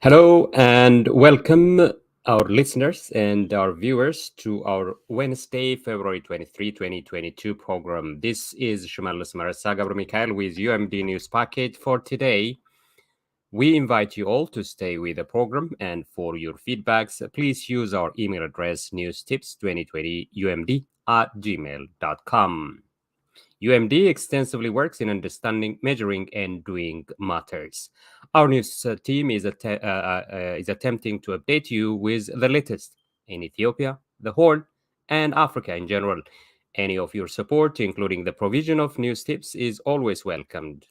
Hello and welcome our listeners and our viewers to our Wednesday, February 23, 2022 program. This is Shimelis Gebremichael with UMD News Package for today. We invite you all to stay with the program, and for your feedbacks, please use our email address newstips2020umd@gmail.com. UMD extensively works in understanding, measuring, and doing matters. Our news team is attempting to update you with the latest in Ethiopia, the Horn, and Africa in general. Any of your support, including the provision of news tips, is always welcomed.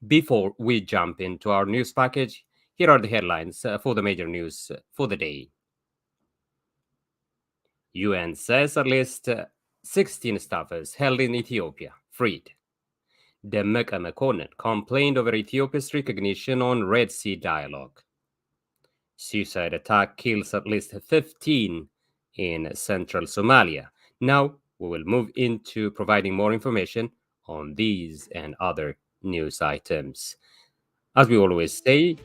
Before we jump into our news package, here are the headlines for the major news for the day. UN says at least 16 staffers held in Ethiopia freed. Demeke Mekonnen complained over Ethiopia's recognition on Red Sea dialogue. Suicide attack kills at least 15 in central Somalia. Now we will move into providing more information on these and other news items. As we always say,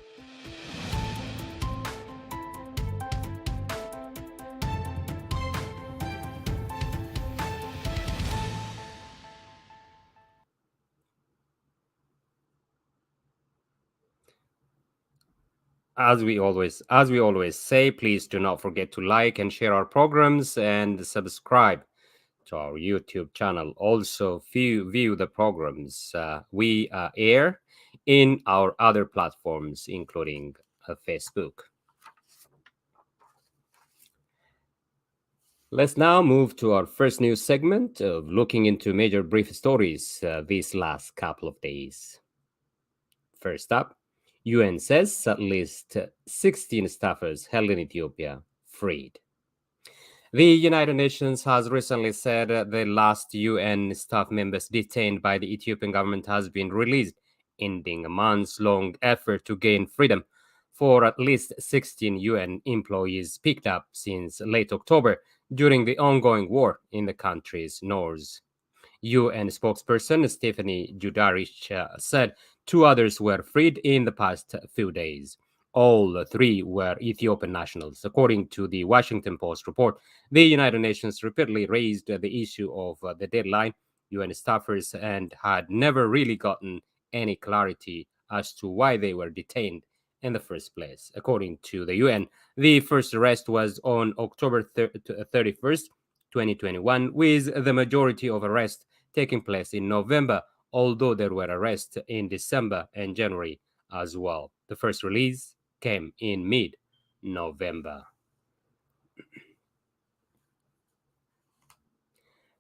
as we always say, please do not forget to like and share our programs and subscribe to our YouTube channel. Also, view the programs we air in our other platforms, including Facebook. Let's now move to our first news segment of looking into major brief stories these last couple of days. First up, UN says at least 16 staffers held in Ethiopia freed. The United Nations has recently said the last UN staff members detained by the Ethiopian government has been released, ending a months-long effort to gain freedom for at least 16 UN employees picked up since late October during the ongoing war in the country's north. UN spokesperson Stephanie Dujarric said 2 others were freed in the past few days. All 3 were Ethiopian nationals. According to the Washington Post report, the United Nations repeatedly raised the issue of the deadline UN staffers and had never really gotten any clarity as to why they were detained in the first place. According to the UN, the first arrest was on October 31st, 2021, with the majority of arrests taking place in November, although there were arrests in December and January as well. The first release came in mid-November.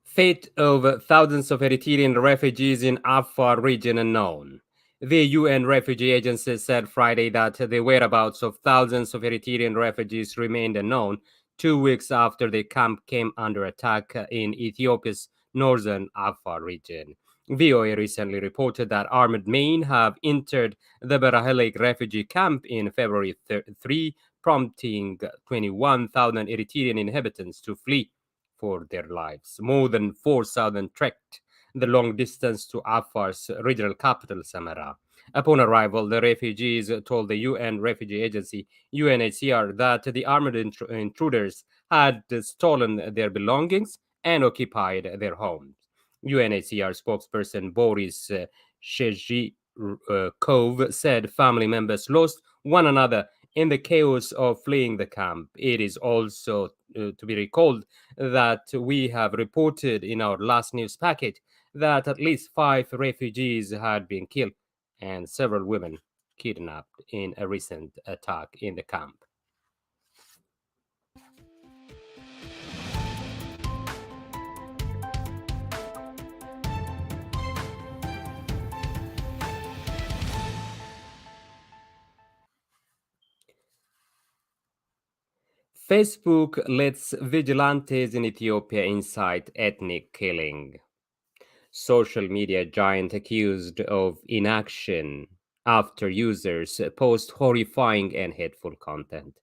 Fate of thousands of Eritrean refugees in Afar region unknown. The UN Refugee Agency said Friday that the whereabouts of thousands of Eritrean refugees remained unknown 2 weeks after the camp came under attack in Ethiopia's northern Afar region. VOA recently reported that armed men have entered the Debretsion refugee camp in February 3, prompting 21,000 Eritrean inhabitants to flee for their lives. More than 4,000 trekked the long distance to Afar's regional capital, Samara. Upon arrival, the refugees told the UN Refugee Agency, UNHCR, that the armed intruders had stolen their belongings and occupied their homes. UNHCR spokesperson Boris Shejikov said family members lost one another in the chaos of fleeing the camp. It is also to be recalled that we have reported in our last news package that at least 5 refugees had been killed and several women kidnapped in a recent attack in the camp. Facebook lets vigilantes in Ethiopia incite ethnic killing. Social media giant accused of inaction after users post horrifying and hateful content.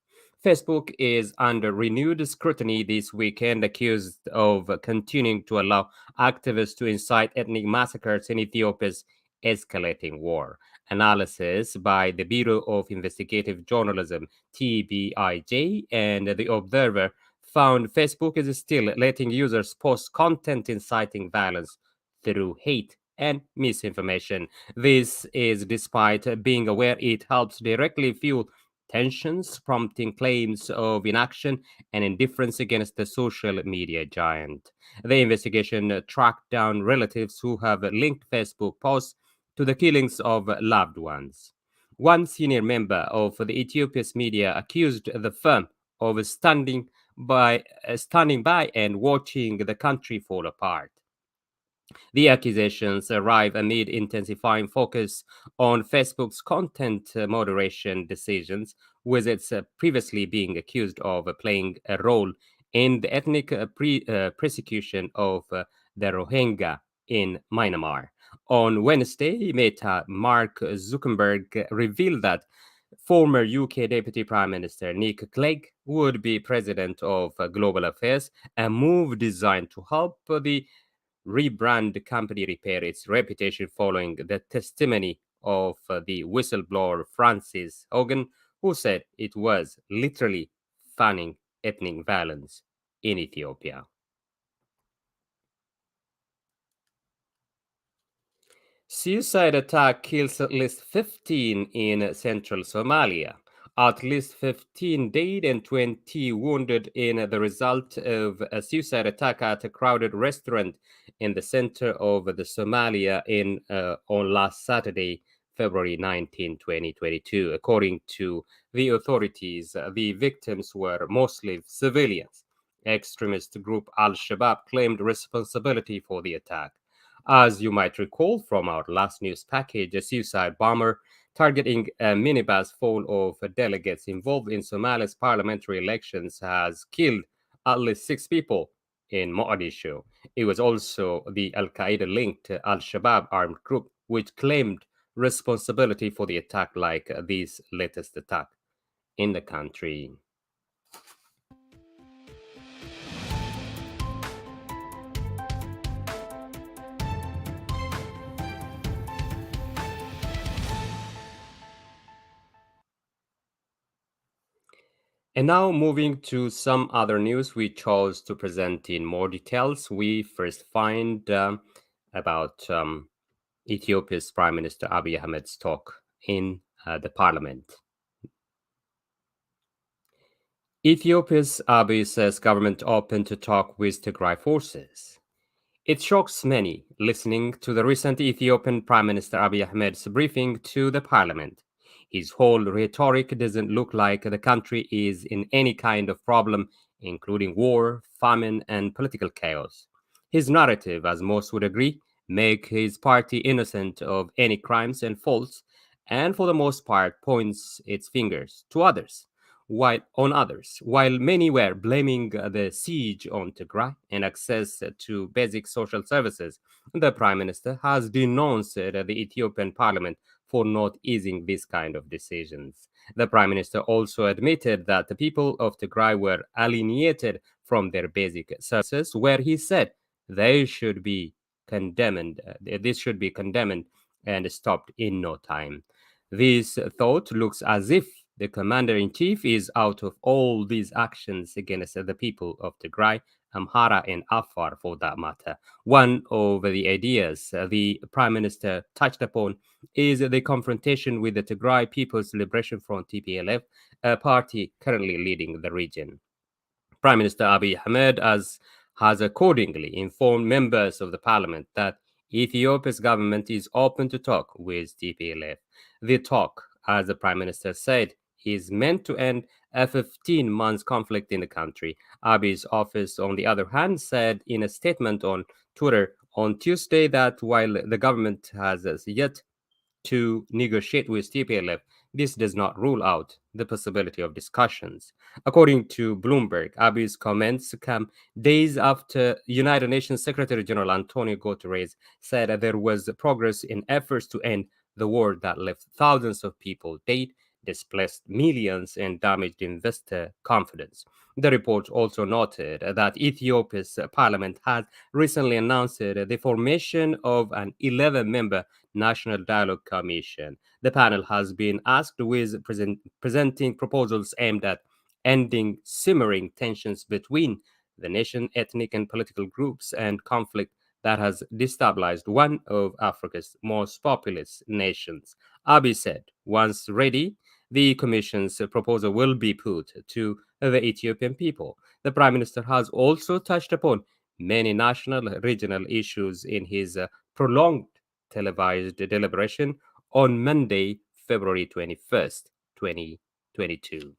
Facebook is under renewed scrutiny this weekend, accused of continuing to allow activists to incite ethnic massacres in Ethiopia's escalating war. Analysis by the Bureau of Investigative Journalism, TBIJ, and The Observer found Facebook is still letting users post content inciting violence through hate and misinformation. This is despite being aware it helps directly fuel tensions, prompting claims of inaction and indifference against the social media giant. The investigation tracked down relatives who have linked Facebook posts to the killings of loved ones. One senior member of the Ethiopia's media accused the firm of standing by and watching the country fall apart. The accusations arrive amid intensifying focus on Facebook's content moderation decisions, with its previously being accused of playing a role in the ethnic persecution of the Rohingya in Myanmar. On Wednesday, Meta Mark Zuckerberg revealed that former UK Deputy Prime Minister Nick Clegg would be president of Global Affairs, a move designed to help the rebrand the company repair its reputation following the testimony of the whistleblower Francis Hogan, who said it was literally fanning ethnic violence in Ethiopia. Suicide attack kills at least 15 in central Somalia. At least 15 died and 20 wounded in the result of a suicide attack at a crowded restaurant in the center of the Somalia on last Saturday, February 19, 2022. According to the authorities, the victims were mostly civilians. Extremist group Al-Shabaab claimed responsibility for the attack. As you might recall from our last news package, a suicide bomber targeting a minibus full of delegates involved in Somalia's parliamentary elections has killed at least 6 people in Mogadishu. It was also the Al Qaeda linked Al Shabaab armed group which claimed responsibility for the attack, like this latest attack in the country. And now, moving to some other news we chose to present in more details. We first find about Ethiopia's Prime Minister Abiy Ahmed's talk in the parliament. Ethiopia's Abiy says government open to talk with Tigray forces. It shocks many listening to the recent Ethiopian Prime Minister Abiy Ahmed's briefing to the parliament. His whole rhetoric doesn't look like the country is in any kind of problem, including war, famine, and political chaos. His narrative, as most would agree, make his party innocent of any crimes and faults, and for the most part points its fingers to others, while many were blaming the siege on Tigray and access to basic social services. The Prime Minister has denounced the Ethiopian Parliament for not easing this kind of decisions. The Prime Minister also admitted that the people of Tigray were alienated from their basic services, where he said they should be this should be condemned and stopped in no time. This thought looks as if the commander in chief is out of all these actions against the people of Tigray, Amhara, and Afar for that matter. One of the ideas the prime minister touched upon is the confrontation with the Tigray People's Liberation Front TPLF, a party currently leading the region. Prime Minister Abiy Ahmed has accordingly informed members of the parliament that Ethiopia's government is open to talk with TPLF. The talk, as the Prime Minister said, is meant to end a 15-month conflict in the country. Abiy's office, on the other hand, said in a statement on Twitter on Tuesday that while the government has as yet to negotiate with TPLF, this does not rule out the possibility of discussions. According to Bloomberg, Abiy's comments come days after United Nations Secretary General Antonio Guterres said that there was progress in efforts to end the war that left thousands of people dead, displaced millions, and damaged investor confidence. The report also noted that Ethiopia's parliament has recently announced the formation of an 11-member National Dialogue Commission. The panel has been asked with presenting proposals aimed at ending simmering tensions between the nation, ethnic and political groups, and conflict that has destabilized one of Africa's most populous nations. Abiy said, once ready, the Commission's proposal will be put to the Ethiopian people. The Prime Minister has also touched upon many national regional issues in his prolonged televised deliberation on Monday, February 21st, 2022.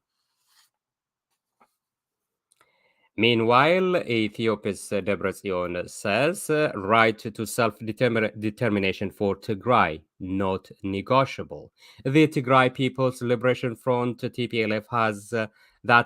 Meanwhile, Ethiopia's Debretsion says right to self-determination for Tigray not negotiable. The Tigray People's Liberation Front (TPLF)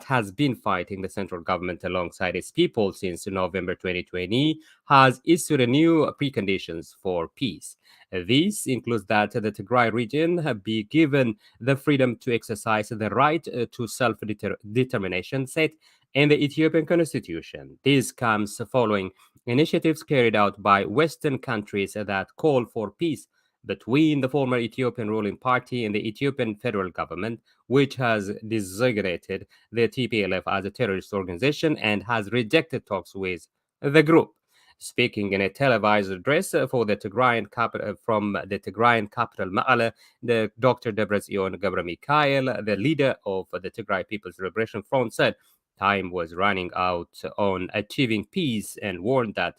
has been fighting the central government alongside its people since November 2020 has issued a new preconditions for peace. This includes that the Tigray region be given the freedom to exercise the right to self-determination set in the Ethiopian constitution. This comes following initiatives carried out by Western countries that call for peace between the former Ethiopian ruling party and the Ethiopian federal government, which has designated the TPLF as a terrorist organization and has rejected talks with the group. Speaking in a televised address for the Tigrayan capital from the Tigrayan capital Mekelle, the Dr. Debretsion Gebremichael, the leader of the Tigray People's Liberation Front, said time was running out on achieving peace and warned that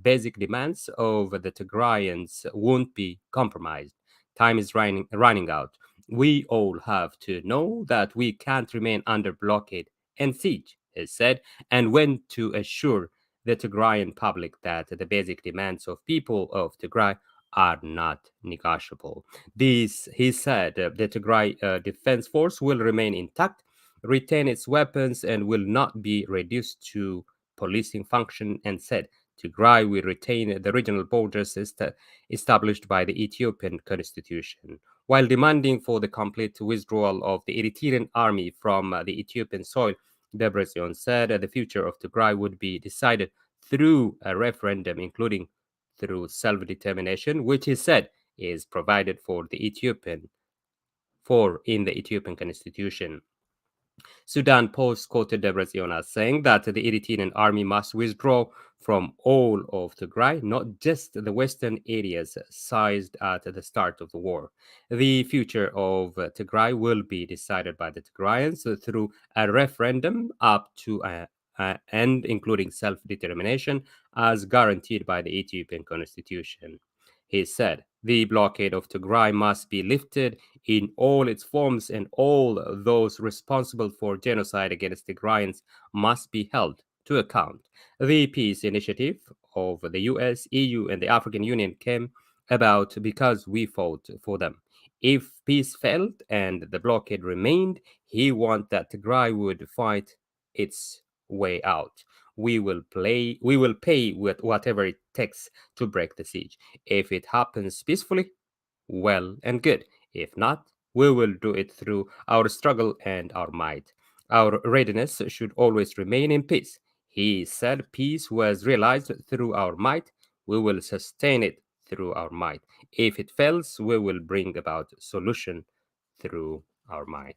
basic demands of the Tigrayans won't be compromised. Time is running out. We all have to know that we can't remain under blockade and siege, he said, and went to assure the Tigrayan public that the basic demands of people of Tigray are not negotiable. This, he said, the Tigray Defense Force will remain intact, retain its weapons, and will not be reduced to policing function, and said Tigray will retain the regional borders established by the Ethiopian constitution. While demanding for the complete withdrawal of the Eritrean army from the Ethiopian soil, Debretsion said the future of Tigray would be decided through a referendum, including through self-determination, which he said is provided for in the Ethiopian constitution. Sudan Post quoted Debretsion as saying that the Eritrean army must withdraw from all of Tigray, not just the western areas seized at the start of the war. The future of Tigray will be decided by the Tigrayans through a referendum up to and including self-determination as guaranteed by the Ethiopian constitution. He said, the blockade of Tigray must be lifted in all its forms, and all those responsible for genocide against Tigrayans must be held to account. The peace initiative of the US, EU, and the African Union came about because we fought for them. If peace failed and the blockade remained, he wanted that Tigray would fight its way out. We will pay with whatever it takes to break the siege. If it happens peacefully, well and good. If not, we will do it through our struggle and our might. Our readiness should always remain in peace. He said peace was realized through our might. We will sustain it through our might. If it fails, we will bring about solution through our might.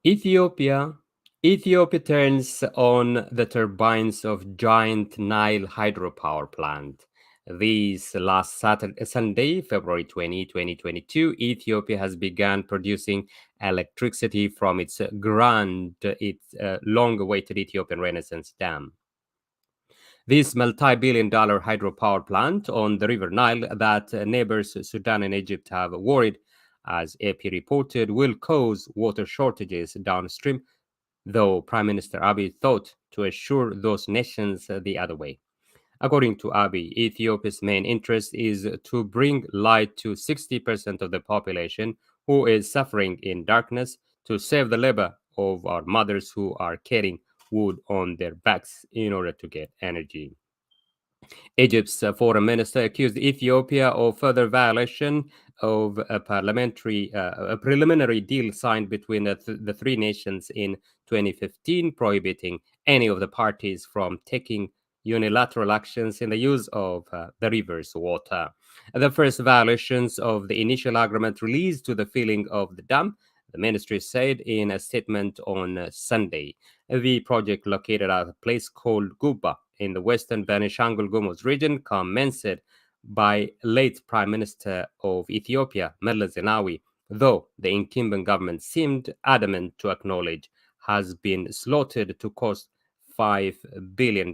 Ethiopia. Ethiopia turns on the turbines of giant Nile hydropower plant. This last Sunday, February 2022, Ethiopia has begun producing electricity from its long-awaited Ethiopian Renaissance Dam. This multi-billion dollar hydropower plant on the River Nile that neighbors Sudan and Egypt have worried, as AP reported, will cause water shortages downstream, though Prime Minister Abiy thought to assure those nations the other way. According to Abiy, Ethiopia's main interest is to bring light to 60% of the population who is suffering in darkness, to save the labor of our mothers who are carrying wood on their backs in order to get energy. Egypt's foreign minister accused Ethiopia of further violation of a preliminary deal signed between the three nations in 2015, prohibiting any of the parties from taking unilateral actions in the use of the river's water. The first violations of the initial agreement released to the filling of the dam, the ministry said in a statement on Sunday. The project, located at a place called Guba in the western Benishangul Gumuz region, commenced by late Prime Minister of Ethiopia, Meles Zenawi, though the incumbent government seemed adamant to acknowledge, has been slaughtered to cost $5 billion,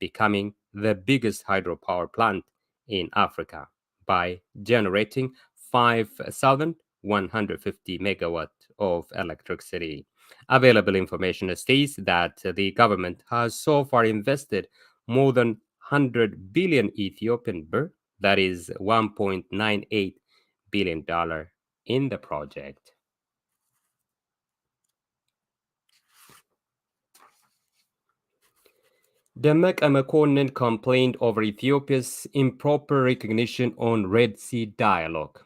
becoming the biggest hydropower plant in Africa by generating 5,150 megawatt of electricity. Available information states that the government has so far invested more than 100 billion Ethiopian birr, that is $1.98 billion, in the project. Demeke Mekonnen complained over Ethiopia's improper recognition on Red Sea dialogue.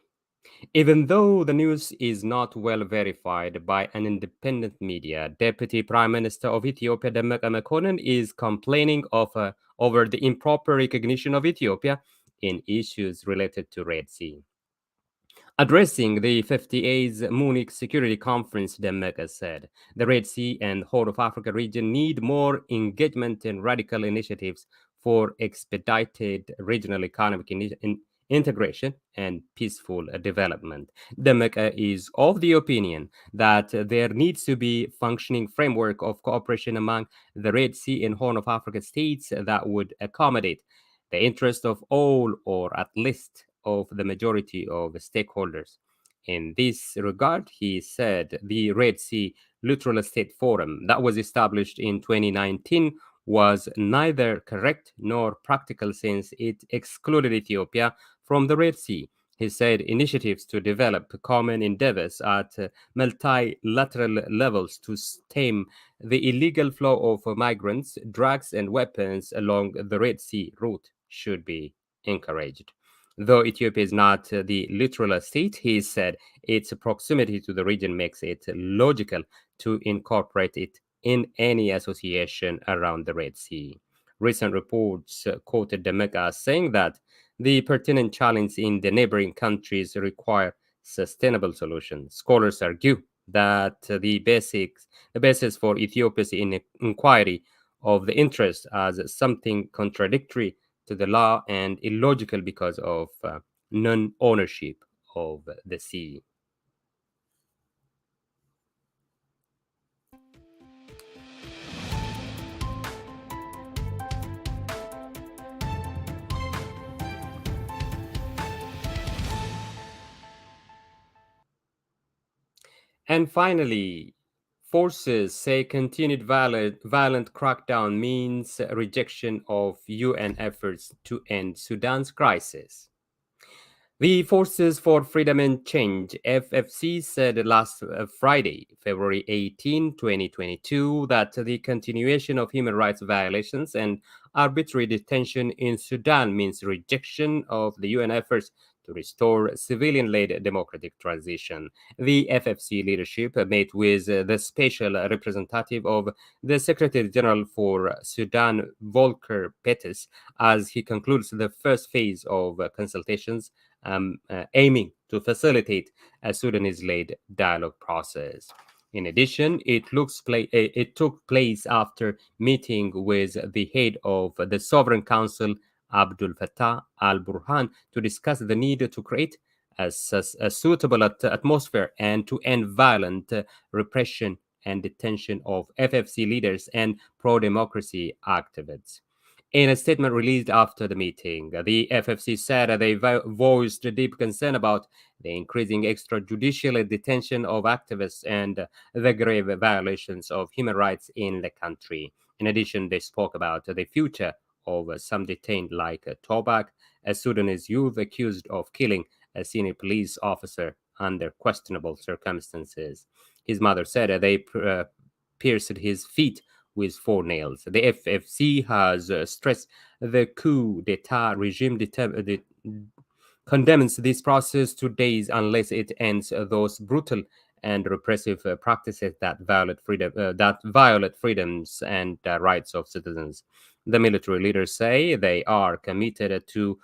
Even though the news is not well verified by an independent media, Deputy Prime Minister of Ethiopia, Demeke Mekonnen, is complaining over the improper recognition of Ethiopia in issues related to Red Sea. Addressing the 58th Munich Security Conference, Demeke said, the Red Sea and Horn of Africa region need more engagement and radical initiatives for expedited regional economic integration and peaceful development. Demeke is of the opinion that there needs to be functioning framework of cooperation among the Red Sea and Horn of Africa states that would accommodate the interest of all, or at least of the majority of stakeholders. In this regard, he said the Red Sea Littoral State Forum that was established in 2019 was neither correct nor practical since it excluded Ethiopia from the Red Sea. He said initiatives to develop common endeavors at multilateral levels to stem the illegal flow of migrants, drugs, and weapons along the Red Sea route should be encouraged. Though Ethiopia is not the literal state, he said its proximity to the region makes it logical to incorporate it in any association around the Red Sea. Recent reports quoted Demeke as saying that the pertinent challenge in the neighboring countries require sustainable solutions. Scholars argue that the basis for Ethiopia's inquiry of the interest as something contradictory to the law and illogical because of non-ownership of the sea. And finally, forces say continued violent crackdown means rejection of UN efforts to end Sudan's crisis. The Forces for Freedom and Change, FFC, said last Friday, February 18, 2022, that the continuation of human rights violations and arbitrary detention in Sudan means rejection of the UN efforts to restore civilian-led democratic transition. The FFC leadership met with the special representative of the Secretary General for Sudan, Volker Pettis, as he concludes the first phase of consultations aiming to facilitate a Sudanese-led dialogue process. In addition, it took place after meeting with the head of the Sovereign Council, Abdul Fattah al-Burhan, to discuss the need to create a suitable atmosphere and to end violent repression and detention of FFC leaders and pro-democracy activists. In a statement released after the meeting, the FFC said they voiced deep concern about the increasing extrajudicial detention of activists and the grave violations of human rights in the country. In addition, they spoke about the future of some detained, like Tobak, a Sudanese youth accused of killing a senior police officer under questionable circumstances. His mother said they pierced his feet with 4 nails. The FFC has stressed the coup d'etat regime condemns this process to days unless it ends those brutal and repressive practices that violate freedoms and rights of citizens. The military leaders say they are committed to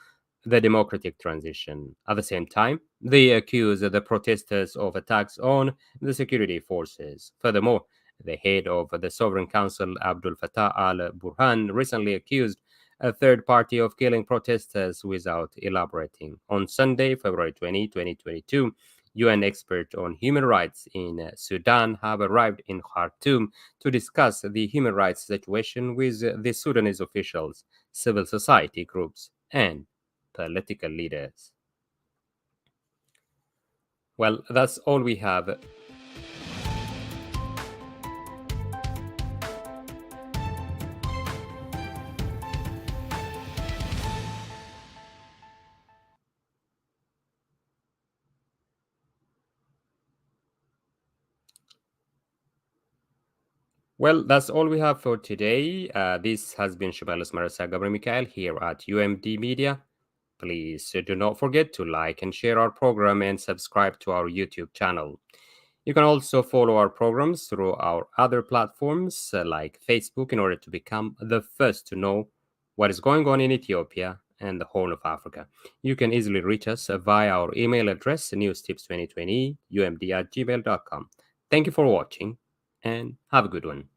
the democratic transition. At the same time, they accuse the protesters of attacks on the security forces. Furthermore, the head of the Sovereign Council, Abdul Fattah al-Burhan, recently accused a third party of killing protesters without elaborating. On Sunday, February 2022, UN experts on human rights in Sudan have arrived in Khartoum to discuss the human rights situation with the Sudanese officials, civil society groups, and political leaders. Well, that's all we have. Well, that's all we have for today. This has been Shimelis Marasa Gebremichael here at UMD Media. Please do not forget to like and share our program and subscribe to our YouTube channel. You can also follow our programs through our other platforms like Facebook in order to become the first to know what is going on in Ethiopia and the Horn of Africa. You can easily reach us via our email address, newstips2020umd@gmail.com. Thank you for watching and have a good one.